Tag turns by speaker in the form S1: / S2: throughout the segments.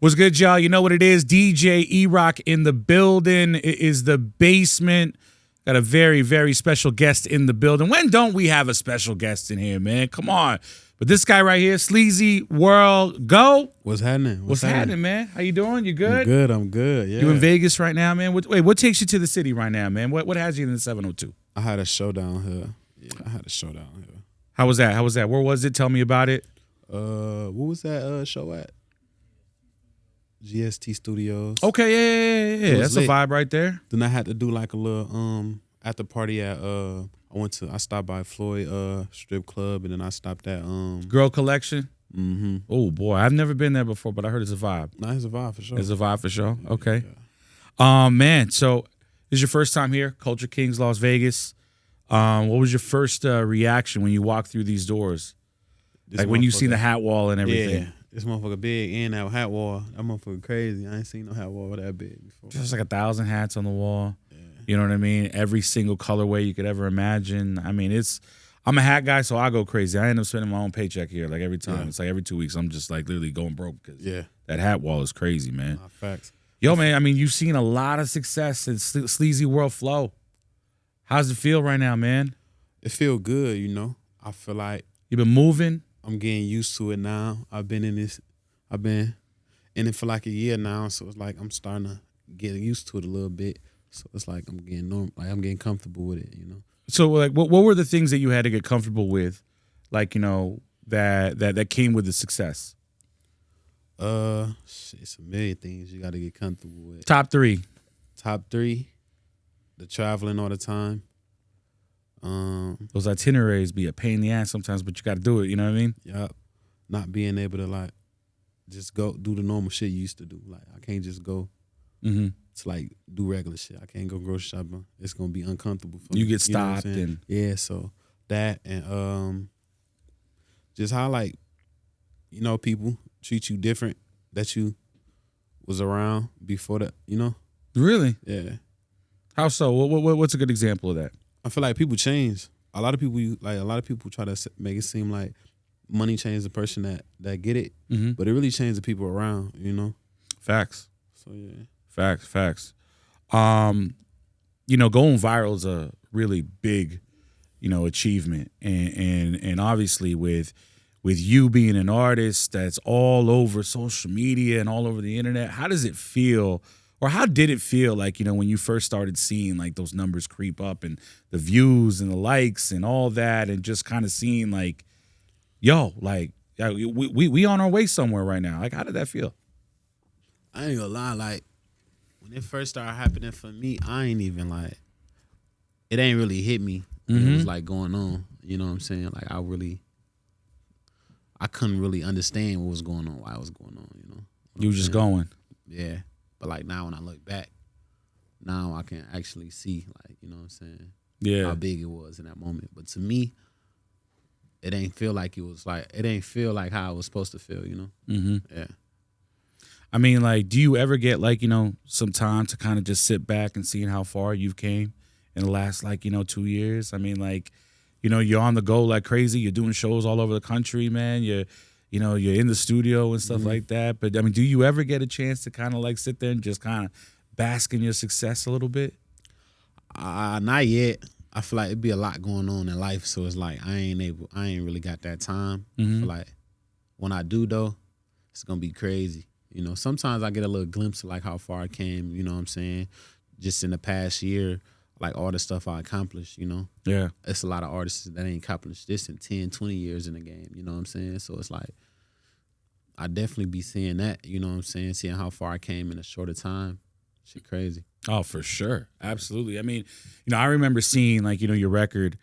S1: What's good, y'all? You know what it is. DJ E-Rock in the building. It is the basement. Got a very, very special guest in the building. When don't we have a special guest in here, man? Come on. But this guy right here, Sleazyworld Go.
S2: What's happening?
S1: What's happening, man? How you doing? You good?
S2: I'm good. Yeah.
S1: You in Vegas right now, man? What takes you to the city right now, man? What has you in the 702?
S2: I had a show down here. Yeah, I had a show down here.
S1: How was that? Where was it? Tell me about it.
S2: What was that show at? GST Studios.
S1: Okay, yeah. That's
S2: lit.
S1: a vibe right there.
S2: Then I had to do like a little after party at I stopped by Floyd strip club, and then I stopped at
S1: Girl Collection.
S2: Mm-hmm.
S1: Oh boy, I've never been there before, but I heard it's a vibe.
S2: Nah, it's a vibe for sure.
S1: It's a vibe for sure. Okay.
S2: Yeah.
S1: Man, so this is your first time here, Culture Kings, Las Vegas. What was your first reaction when you walked through these doors? Like when you seen the hat wall and everything.
S2: Yeah, this motherfucker big and that hat wall. That motherfucker crazy. I ain't seen no hat wall that big before.
S1: Just like 1,000 hats on the wall.
S2: Yeah.
S1: You know what I mean? Every single colorway you could ever imagine. I mean, I'm a hat guy, so I go crazy. I end up spending my own paycheck here like every time. Yeah. It's like every 2 weeks I'm just like literally going broke because that hat wall is crazy, man.
S2: Facts.
S1: Yo, man, I mean, you've seen a lot of success in Sleazyworld Flow. How's it feel right now, man?
S2: It feel good, you know. I feel like
S1: you've been moving.
S2: I'm getting used to it now. I've been in it for like a year now, so it's like I'm starting to get used to it a little bit. So it's like I'm getting comfortable with it, you know. So
S1: like what were the things that you had to get comfortable with, like, you know, that came with the success?
S2: It's a million things you got to get comfortable with.
S1: Top three,
S2: the traveling all the time.
S1: Those itineraries be a pain in the ass sometimes, but you got to do it. You know what I mean?
S2: Yeah. Not being able to like just go do the normal shit you used to do. Like I can't just go to like do regular shit. I can't go grocery shopping. It's gonna be uncomfortable for me.
S1: You get stopped and
S2: so that and just how like, you know, people treat you different that you was around before that. You know?
S1: Really?
S2: Yeah.
S1: How so? What's a good example of that?
S2: I feel like people change. A lot of people try to make it seem like money changed the person that get it, but it really changed the people around, you know?
S1: Facts.
S2: So, yeah.
S1: Facts. You know, going viral is a really big, you know, achievement. And obviously with you being an artist that's all over social media and all over the internet, how does it feel? Or how did it feel like, you know, when you first started seeing like those numbers creep up and the views and the likes and all that, and just kind of seeing like, yo, like we on our way somewhere right now. Like, how did that feel?
S2: I ain't gonna lie, like when it first started happening for me, I ain't even like, it ain't really hit me. It was like going on, you know what I'm saying? Like I couldn't really understand what was going on, why it was going on, you know?
S1: You were just going.
S2: Yeah. But like now when I look back, now I can actually see, like, you know what I'm saying?
S1: Yeah.
S2: How big it was in that moment. But to me, it ain't feel like how it was supposed to feel, you know? Yeah.
S1: I mean, like, do you ever get like, you know, some time to kind of just sit back and seeing how far you've came in the last, like, you know, 2 years? I mean, like, you know, you're on the go like crazy. You're doing shows all over the country, man. You're in the studio and stuff like that. But I mean, do you ever get a chance to kind of like sit there and just kind of bask in your success a little bit?
S2: Not yet. I feel like it'd be a lot going on in life, so it's like I ain't really got that time. I feel like when I do though, it's gonna be crazy. You know, sometimes I get a little glimpse of like how far I came. You know what I'm saying? Just in the past year, like all the stuff I accomplished. You know,
S1: yeah, it's
S2: a lot of artists that ain't accomplished this in 10, 20 years in the game. You know what I'm saying? So it's like, I definitely be seeing that, you know what I'm saying? Seeing how far I came in a shorter time. Shit crazy.
S1: Oh, for sure. Absolutely. I mean, you know, I remember seeing like, you know, your record,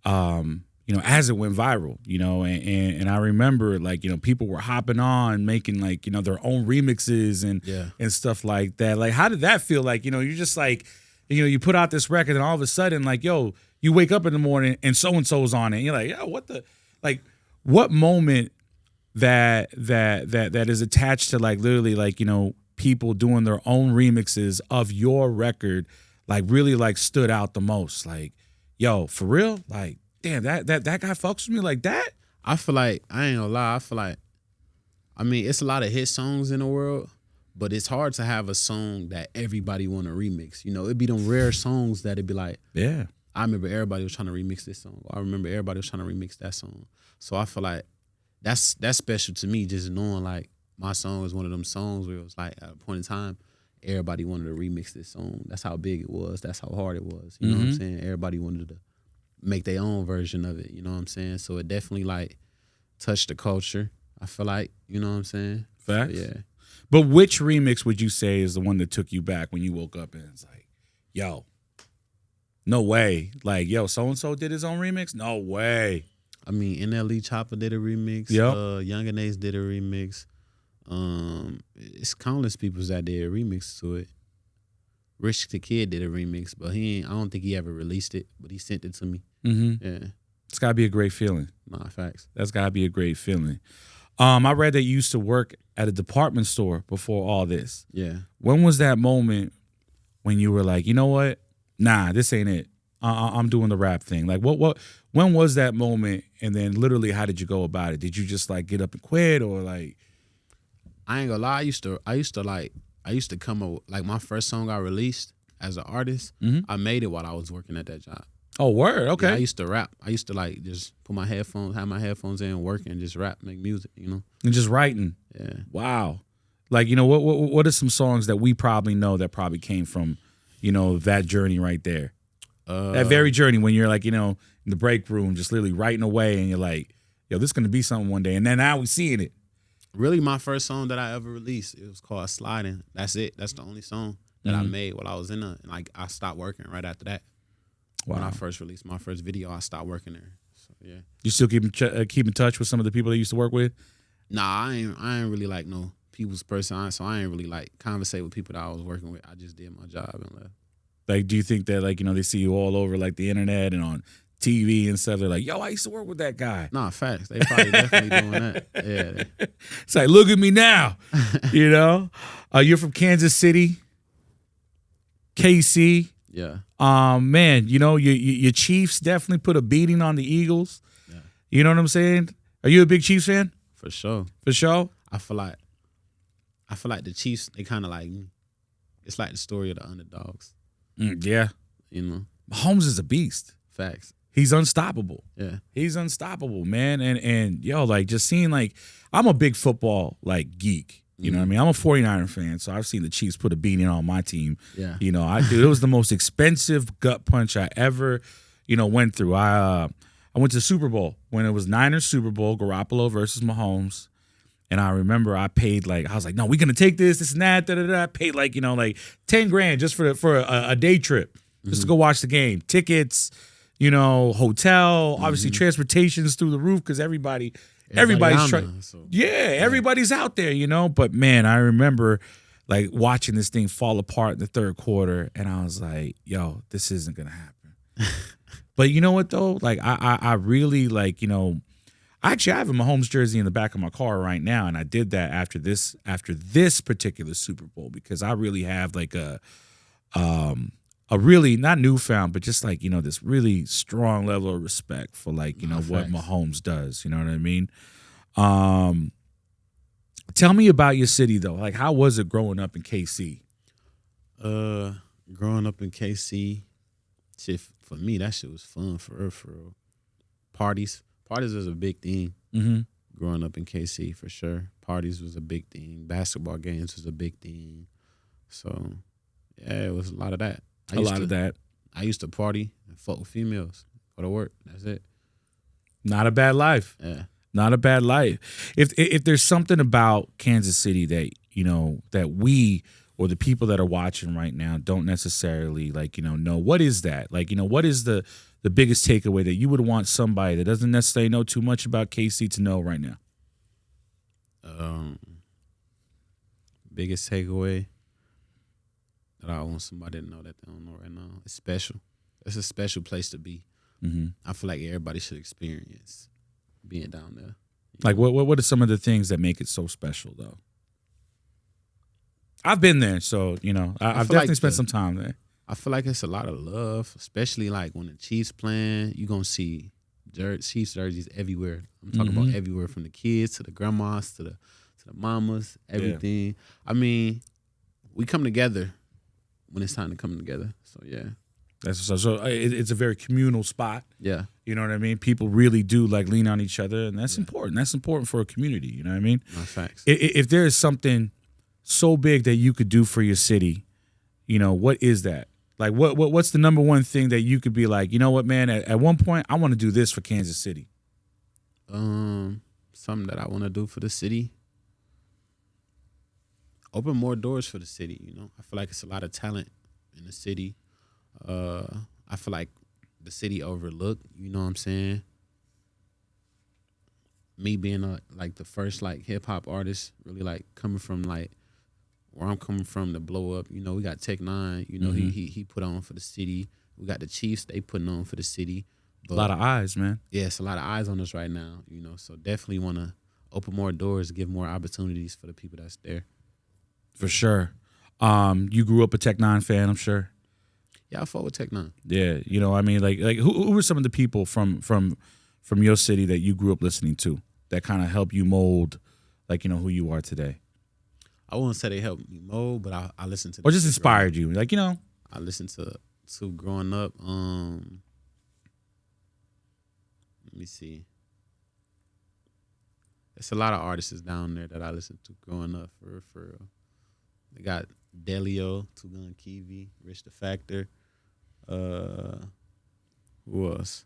S1: you know, as it went viral, you know, and I remember like, you know, people were hopping on making like, you know, their own remixes and stuff like that. Like, how did that feel? Like, you know, you're just like, you know, you put out this record and all of a sudden like, yo, you wake up in the morning and so-and-so's on it. And you're like, yo, what moment that is attached to like literally like, you know, people doing their own remixes of your record, like really like stood out the most? Like, yo, for real? Like, damn, that guy fucks with me like that?
S2: I feel like, I ain't gonna lie, I feel like, I mean, it's a lot of hit songs in the world, But it's hard to have a song that everybody want to remix. You know, it'd be them rare songs that it'd be like,
S1: Yeah.
S2: I remember everybody was trying to remix this song. I remember everybody was trying to remix that song. So I feel like that's special to me, just knowing like my song is one of them songs where it was like at a point in time, everybody wanted to remix this song. That's how big it was. That's how hard it was. You know what I'm saying? Everybody wanted to make their own version of it. You know what I'm saying? So it definitely like touched the culture. I feel like, you know what I'm saying?
S1: Facts.
S2: So, yeah.
S1: But which remix would you say is the one that took you back when you woke up and it's like, yo, no way. Like, yo, so-and-so did his own remix? No way.
S2: I mean, NLE Chopper did a remix.
S1: Yep.
S2: Young and Ace did a remix. It's countless people that did a remix to it. Rich the Kid did a remix, but I don't think he ever released it, but he sent it to me. Yeah.
S1: It's got to be a great feeling.
S2: Nah, facts.
S1: That's got to be a great feeling. I read that you used to work at a department store before all this.
S2: Yeah.
S1: When was that moment when you were like, you know what? Nah, this ain't it. I'm doing the rap thing. Like, when was that moment? And then literally, how did you go about it? Did you just like get up and quit, or like?
S2: I ain't gonna lie. I used to come up, like my first song I released as an artist. I made it while I was working at that job.
S1: Oh, word. Okay.
S2: Yeah, I used to rap. I used to like just have my headphones in, work, and just rap, make music. You know.
S1: And just writing.
S2: Yeah.
S1: Wow. Like, you know, what are some songs that we probably know that probably came from, you know, that journey right there? That very journey when you're like, you know, in the break room, just literally writing away, and you're like, yo, this is gonna be something one day. And then now we seeing it.
S2: Really, my first song that I ever released, it was called Sliding. That's it. That's the only song that I made while I was in and like I stopped working right after that.
S1: Wow.
S2: When I first released my first video, I stopped working there. So yeah.
S1: You still keep in touch with some of the people that you used to work with?
S2: Nah, I ain't really like no people's person, so I ain't really like conversate with people that I was working with. I just did my job and left.
S1: Like, do you think that, like, you know, they see you all over like the internet and on TV and stuff? They're like, yo, I used to work with that guy.
S2: Nah, facts. They probably definitely doing that. Yeah.
S1: It's like, look at me now. You know? You're from Kansas City, KC.
S2: Yeah.
S1: Man, you know, your Chiefs definitely put a beating on the Eagles.
S2: Yeah.
S1: You know what I'm saying? Are you a big Chiefs fan?
S2: For sure.
S1: For sure?
S2: I feel like the Chiefs, they kind of like me. It's like the story of the underdogs.
S1: Yeah.
S2: You know?
S1: Mahomes is a beast.
S2: Facts.
S1: He's unstoppable.
S2: Yeah.
S1: He's unstoppable, man. And yo, like, just seeing, like, I'm a big football, like, geek. You know what I mean? I'm a 49er fan, so I've seen the Chiefs put a beating on my team.
S2: Yeah.
S1: You know, dude, it was the most expensive gut punch I ever, you know, went through. I went to the Super Bowl when it was Niners Super Bowl, Garoppolo versus Mahomes. And I remember I paid I was like, no, we're going to take this and that, da-da-da. I paid like, you know, like $10,000 just for a day trip, just to go watch the game. Tickets, you know, hotel, obviously transportation's through the roof because everybody's trying.
S2: So.
S1: Yeah, everybody's out there, you know. But man, I remember like watching this thing fall apart in the third quarter, and I was like, yo, this isn't going to happen. But you know what though? Like I really like, you know, actually, I have a Mahomes jersey in the back of my car right now, and I did that after this particular Super Bowl because I really have like a really not newfound, but just like, you know, this really strong level of respect for like, you know, what Mahomes does. You know what I mean? Tell me about your city though. Like, how was it growing up in KC?
S2: Growing up in KC, shit, for me that shit was fun for real. Parties was a big thing. Growing up in KC, for sure. Parties was a big thing. Basketball games was a big thing. So, yeah, it was a lot of that. I used to party and fuck with females, go to work. That's it.
S1: Not a bad life.
S2: Yeah.
S1: Not a bad life. If there's something about Kansas City that, you know, that we or the people that are watching right now don't necessarily like, you know, what is that? Like, you know, what is the biggest takeaway that you would want somebody that doesn't necessarily know too much about KC to know right now?
S2: Biggest takeaway that I want somebody to know that they don't know right now. It's special. It's a special place to be. I feel like everybody should experience being down there.
S1: Like, what are some of the things that make it so special, though? I've been there, so, you know, I've definitely spent some time there.
S2: I feel like it's a lot of love, especially like when the Chiefs playing. You're going to see Chiefs jerseys everywhere. I'm talking about everywhere, from the kids to the grandmas to to the mamas, everything. I mean, we come together when it's time to come together. So yeah.
S1: That's so. It's a very communal spot.
S2: Yeah.
S1: You know what I mean? People really do like lean on each other, and that's important. That's important for a community. You know what I mean?
S2: No, facts.
S1: If there is something so big that you could do for your city, you know, what is that? Like, what's the number one thing that you could be like, you know what, man? At one point, I want to do this for Kansas City.
S2: Something that I want to do for the city. Open more doors for the city. You know, I feel like it's a lot of talent in the city. I feel like the city overlooked. You know what I'm saying? Me being like the first like hip hop artist, really like coming from like where I'm coming from to blow up. You know, we got Tech Nine. You know, he put on for the city. We got the Chiefs. They putting on for the city. But,
S1: A lot of eyes, man.
S2: yeah, it's a lot of eyes on us right now. You know, so definitely want to open more doors, give more opportunities for the people that's there.
S1: For sure. You grew up a Tech Nine fan, I'm sure.
S2: Yeah, I fought with Tech Nine.
S1: Yeah, you know, I mean, like who were some of the people from your city that you grew up listening to that kind of helped you mold, like, you know, who you are today?
S2: I wouldn't say they helped me mold, but I listened to.
S1: Or just inspired you, like, you know.
S2: I listened to growing up. Let me see. There's a lot of artists down there that I listened to growing up for real. They got Delio, Two Gun Kiwi, Rich the Factor. Who else?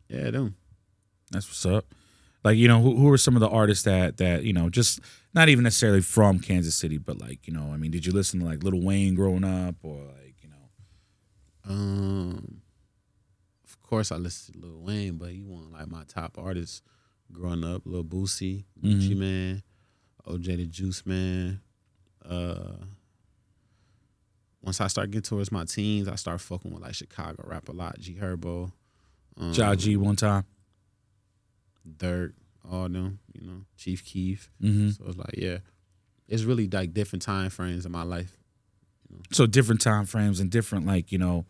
S2: Yeah, them.
S1: That's what's up. Like, you know, who are some of the artists that you know, just not even necessarily from Kansas City, but like, you know, I mean, did you listen to like Lil Wayne growing up, or like, you know?
S2: Of course I listened to Lil Wayne, but he wasn't like my top artist growing up. Lil Boosie, Gucci Man, OJ the Juice Man. Once I start getting towards my teens, I start fucking with like Chicago rap a lot. G Herbo,
S1: Ja G one time.
S2: Dirk, all them, you know, Chief Keef.
S1: Mm-hmm.
S2: So it's like, yeah, it's really like different time frames in my life. You know?
S1: So different time frames and different, like, you know,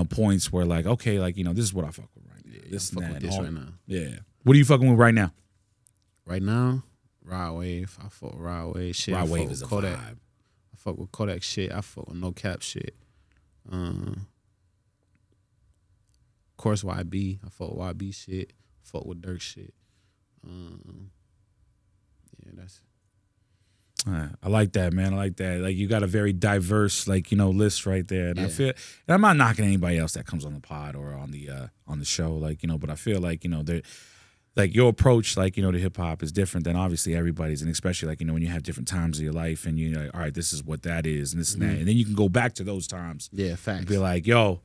S1: points where like, okay, like, you know, this is what I fuck with right now.
S2: Yeah,
S1: This
S2: I'm
S1: and
S2: fucking
S1: that.
S2: with this
S1: all-
S2: right now.
S1: Yeah. What are you fucking with right now?
S2: Right now, Rod Wave. I fuck with Rod Wave shit. I
S1: Rod
S2: fuck
S1: Wave
S2: with
S1: is a
S2: Kodak.
S1: vibe.
S2: I fuck with Kodak shit. I fuck with No Cap shit. Of course, YB. I fuck with YB shit. I fuck with Dirk shit. Yeah, that's.
S1: I like that, man. I like that. Like, you got a very diverse, like, you know, list right there. And I
S2: Yeah.
S1: feel, and I'm not knocking anybody else that comes on the pod or on the show, like, you know, but I feel like, you know, like your approach, like, you know, to hip hop is different than obviously everybody's, and especially like, you know, when you have different times of your life and you're like, all right, this is what that is and this and that, and then you can go back to those times
S2: Yeah, facts.
S1: and be like, yo,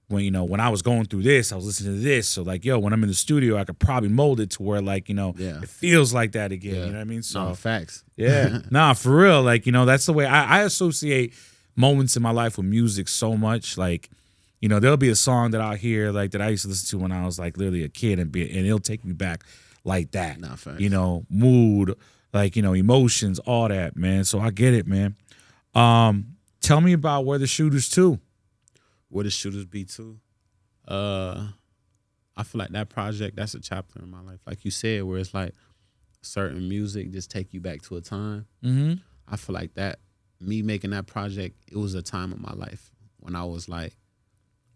S1: when, you know, when I was going through this, I was listening to this, so like, yo, when I'm in the studio, I could probably mold it to where, like, you know,
S2: Yeah.
S1: it feels like that again.
S2: Yeah.
S1: You know what I mean? So
S2: No, facts.
S1: yeah, nah, for real. Like, you know, that's the way I associate moments in my life with music so much. Like, you know, there'll be a song that I'll hear, like, that I used to listen to when I was like literally a kid, and it'll take me back like that.
S2: Nah, facts.
S1: You know, mood, like, you know, emotions, all that, man. So I get it, man. Tell me about Where the Shooters To.
S2: Where the Shooters Be too. I feel like that project, that's a chapter in my life. Like you said, where it's like certain music just take you back to a time.
S1: Mm-hmm.
S2: I feel like that, me making that project, it was a time of my life when I was like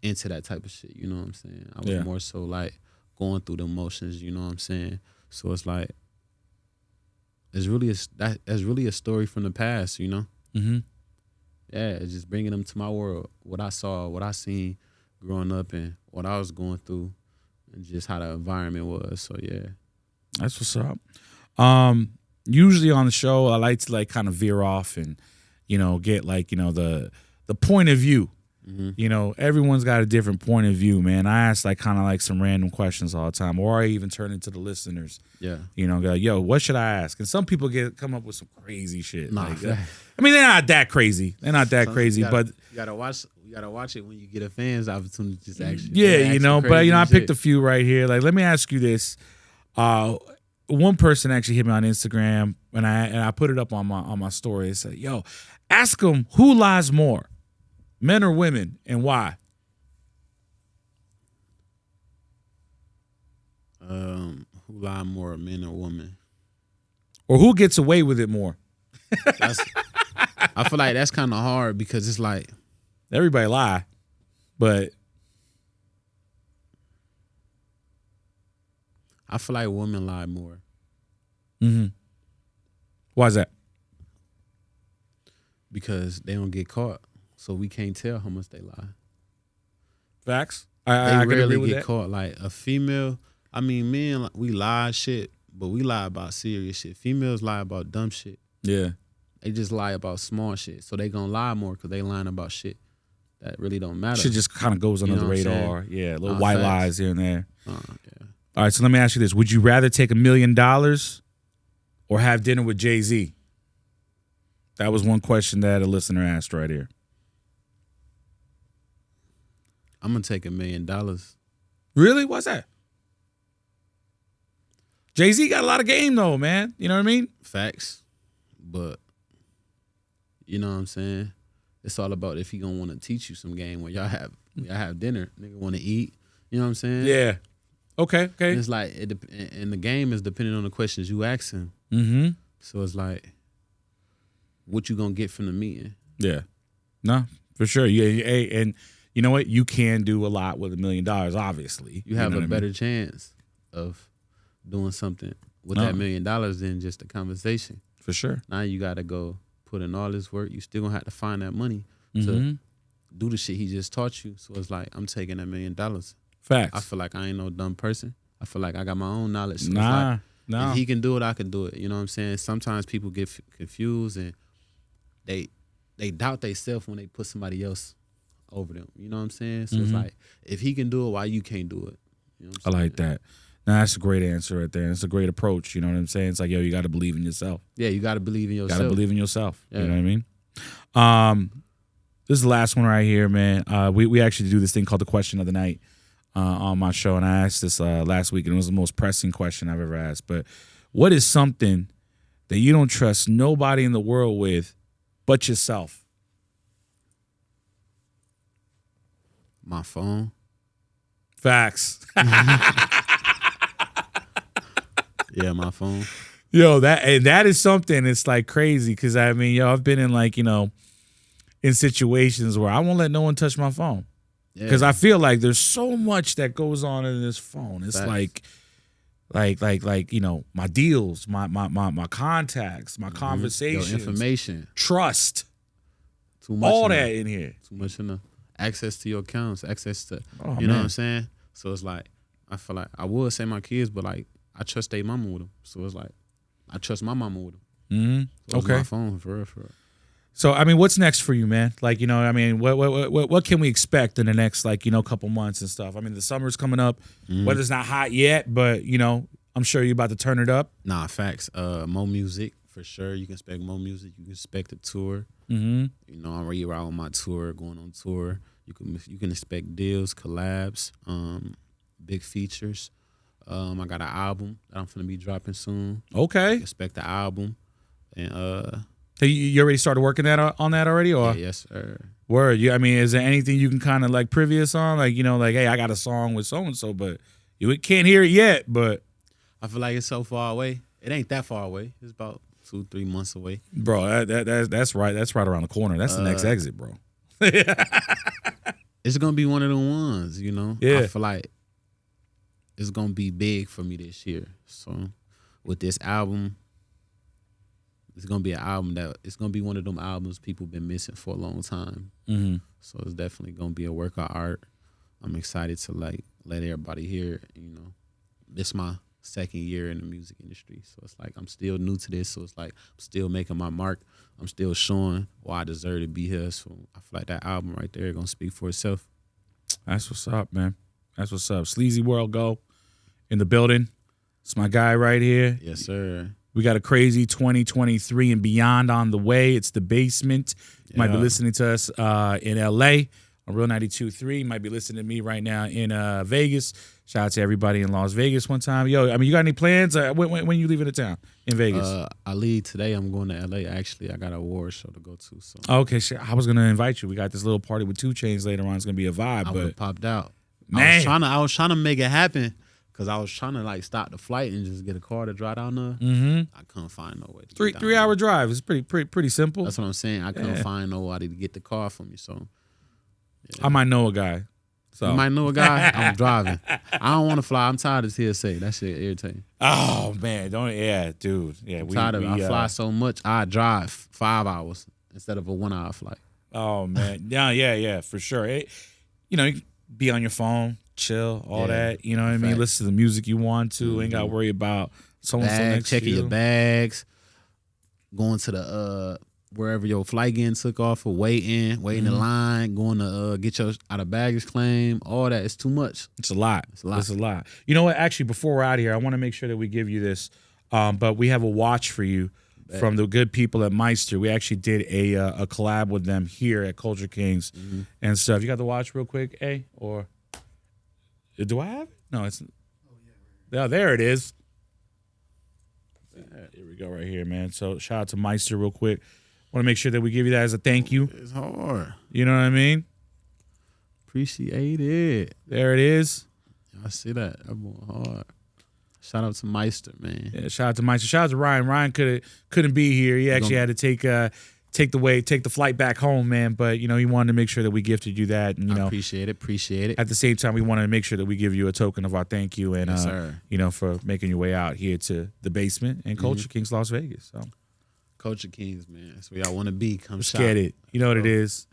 S2: into that type of shit. You know what I'm saying? I was more so like going through the emotions. You know what I'm saying? So it's like, it's really that's really a story from the past. You know?
S1: Mm-hmm.
S2: Yeah, it's just bringing them to my world, what I saw, what I seen growing up, and what I was going through, and just how the environment was. So yeah,
S1: That's what's up. Usually on the show, I like to like kind of veer off and, you know, get like, you know, the point of view.
S2: Mm-hmm.
S1: You know, everyone's got a different point of view, man. I ask like kind of like some random questions all the time, or I even turn into the listeners.
S2: yeah.
S1: You know, go, yo, what should I ask? And some people come up with some crazy shit.
S2: Nah,
S1: like,
S2: fact.
S1: I mean, they're not that crazy. They're not that
S2: Sometimes
S1: crazy,
S2: you gotta,
S1: but
S2: you gotta watch it when you get a fan's opportunity to just actually.
S1: yeah, you know. But you know, I picked a few right here. Like, let me ask you this. One person actually hit me on Instagram, and I put it up on my story. It said, "Yo, ask them who lies more, men or women, and why."
S2: Who lie more, men or women?
S1: Or who gets away with it more?
S2: I feel like that's kind of hard because it's like
S1: everybody lie, but
S2: I feel like women lie more.
S1: Why is that?
S2: Because they don't get caught, so we can't tell how much they lie.
S1: Facts.
S2: They
S1: I could agree
S2: rarely
S1: with
S2: get
S1: that.
S2: caught. Like a female, I mean, men, we lie shit, but we lie about serious shit. Females lie about dumb shit.
S1: Yeah.
S2: They just lie about small shit. So they gonna lie more because they lying about shit that really don't matter.
S1: Shit just kind of goes under
S2: You
S1: the
S2: know what I'm
S1: radar.
S2: saying?
S1: Yeah, little white
S2: Facts.
S1: lies here and there.
S2: Yeah.
S1: All right, so let me ask you this. Would you rather take $1 million or have dinner with Jay-Z? That was one question that a listener asked right here.
S2: I'm gonna take $1 million.
S1: Really? What's that? Jay-Z got a lot of game though, man. You know what I mean?
S2: Facts. But you know what I'm saying? It's all about if he gonna want to teach you some game when y'all have dinner. Nigga want to eat. You know what I'm saying?
S1: Yeah. Okay.
S2: And it's like, and the game is depending on the questions you ask him.
S1: Mm-hmm.
S2: So it's like, what you gonna get from the meeting?
S1: Yeah. No, for sure. Yeah. And you know what? You can do a lot with $1 million, obviously.
S2: You have
S1: know
S2: a
S1: what I
S2: better
S1: mean?
S2: chance of doing something with that $1 million than just a conversation.
S1: For sure.
S2: Now you gotta go put in all this work. You still gonna have to find that money
S1: Mm-hmm.
S2: to do the shit he just taught you. So it's like, I'm taking that $1 million.
S1: Facts.
S2: I feel like I ain't no dumb person. I feel like I got my own knowledge. So
S1: Nah.
S2: it's like, if he can do it, I can do it. You know what I'm saying? Sometimes people get confused and they doubt themselves when they put somebody else over them. You know what I'm saying? So it's like, if he can do it, why you can't do it? You know what I'm
S1: I
S2: saying?
S1: like that. Now that's a great answer right there. It's a great approach. You know what I'm saying? It's like, yo, you got to believe in yourself.
S2: Yeah, you got to believe in yourself.
S1: Got to believe in yourself.
S2: Yeah.
S1: You know what I mean? This is the last one right here, man. We actually do this thing called the question of the night on my show, and I asked this last week, and it was the most pressing question I've ever asked. But what is something that you don't trust nobody in the world with but yourself?
S2: My phone.
S1: Facts.
S2: Yeah, my phone.
S1: Yo, that is something. It's like crazy because I mean, yo, I've been in like, you know, in situations where I won't let no one touch my phone because I feel like there's so much that goes on in this phone. It's
S2: Facts.
S1: like you know, my deals, my contacts, my conversations,
S2: Your information.
S1: trust,
S2: Too much.
S1: all
S2: in
S1: that
S2: there.
S1: in here.
S2: Too much enough. Access to your accounts. Access to,
S1: Oh,
S2: you know
S1: man.
S2: what I'm saying? So it's like, I feel like I would say my kids, but like I trust their mama with them. So it's like, I trust my mama with them.
S1: Mm-hmm.
S2: So it's
S1: Okay.
S2: my phone for real.
S1: So I mean, what's next for you, man? Like, you know, I mean, what can we expect in the next, like, you know, couple months and stuff? I mean, the summer's coming up. Weather's it's not hot yet, but you know, I'm sure you're about to turn it up.
S2: Nah, facts. More music for sure. You can expect more music. You can expect a tour.
S1: Mm-hmm.
S2: You know, I'm already out on my tour, going on tour. You can expect deals, collabs, big features. I got an album that I'm finna be dropping soon.
S1: Okay.
S2: Expect the album, and
S1: Hey, you already started working on that already, or
S2: yeah, yes sir.
S1: word? I mean, is there anything you can kind of like privy us on? Like, you know, like, hey, I got a song with so and so, but you can't hear it yet. But
S2: I feel like it's so far away. It ain't that far away. It's about 2-3 months away.
S1: bro, that's right. That's right around the corner. That's the next exit, bro.
S2: It's gonna be one of the ones, you know.
S1: Yeah.
S2: I feel like it's gonna be big for me this year. So with this album, it's gonna be an album that it's gonna be one of them albums people been missing for a long time.
S1: Mm-hmm.
S2: So it's definitely gonna be a work of art. I'm excited to like let everybody hear it. You know, this my second year in the music industry, so it's like I'm still new to this. So it's like I'm still making my mark. I'm still showing why I deserve to be here. So I feel like that album right there gonna speak for itself.
S1: That's what's up, man. That's what's up. Sleazyworld Go in the building. It's my guy right here.
S2: Yes, sir.
S1: We got a crazy 2023 and beyond on the way. It's the Basement. You might be
S2: Yeah.
S1: listening to us in LA on Real 92.3. You might be listening to me right now in Vegas. Shout out to everybody in Las Vegas one time. Yo, I mean, you got any plans? When you leaving the town in Vegas?
S2: I leave today. I'm going to LA. Actually, I got an award show to go to. So
S1: Okay, shit. I was gonna invite you. We got this little party with 2 Chainz later on. It's gonna be a vibe,
S2: I would
S1: but
S2: have popped out.
S1: Man.
S2: I was trying to make it happen Cause I was trying to like stop the flight and just get a car to drive down there.
S1: Mm-hmm.
S2: I couldn't find no way. To
S1: Three
S2: get down
S1: 3-hour
S2: there.
S1: drive. It's pretty simple.
S2: That's what I'm saying. I couldn't find nobody to get the car for me. So
S1: I might know a guy. So
S2: you might know a guy. I'm driving. I don't want to fly. I'm tired of TSA. That shit irritating.
S1: Oh man, dude. Yeah,
S2: I'm tired of it. I fly so much. I drive 5 hours instead of a 1 hour flight.
S1: Oh man, yeah, for sure. You know, you can be on your phone, chill, all that. You know what I mean? Listen to the music you want to. Ain't got to worry about someone next
S2: checking
S1: to you.
S2: your bags, going to the wherever your flight getting took off, or waiting in line, going to get your out of baggage claim, all that. It's too much.
S1: It's a lot. It's a lot. You know what? Actually, before we're out of here, I want to make sure that we give you this. But we have a watch for you from the good people at Meister. We actually did a collab with them here at Culture Kings and stuff. You got the watch real quick, or do I have it? No, it's. Oh, there it is. Here we go, right here, man. So shout out to Meister real quick. Want to make sure that we give you that as a thank you.
S2: It's hard.
S1: You know what I mean?
S2: Appreciate it.
S1: There it is.
S2: I see that. I'm going hard. Shout out to Meister, man.
S1: Yeah, shout out to Meister. Shout out to Ryan. Ryan couldn't be here. He actually had to take the flight back home, man. But you know, he wanted to make sure that we gifted you that. And, you know,
S2: appreciate it.
S1: At the same time, we wanted to make sure that we give you a token of our thank you and you know, for making your way out here to the basement and Culture Kings Las Vegas. So
S2: Culture Kings, man. That's where y'all want to be. Come
S1: let's
S2: shop.
S1: get it. You know what it is.